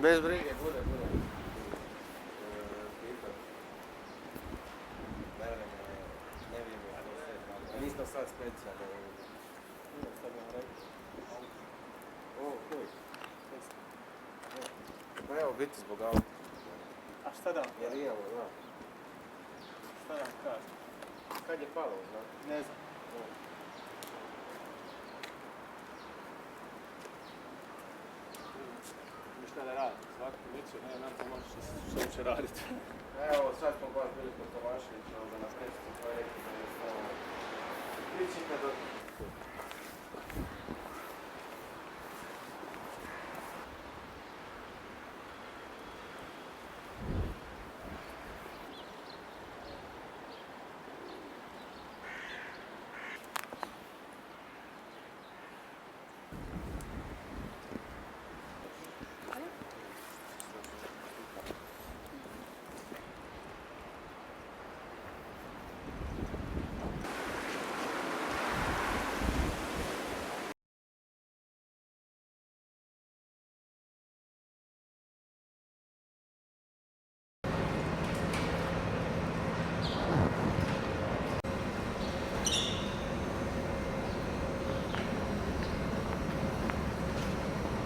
Bez brige, bude. Ne vjerujem do sve. Nisam sad specijalno. Sad vam rekao. O, koji? Pa evo, biti zbog auta. A šta da vam Jer kažem? imamo, da. Šta da vam kažem? Kad je palo, znate? Ne znam. Šta da radim? Svako neće, ne, nam pomoći što će raditi. Evo, sad smo baš bili kod Tomaševića za nas testu, pa je rekao da je samo... Pričite do...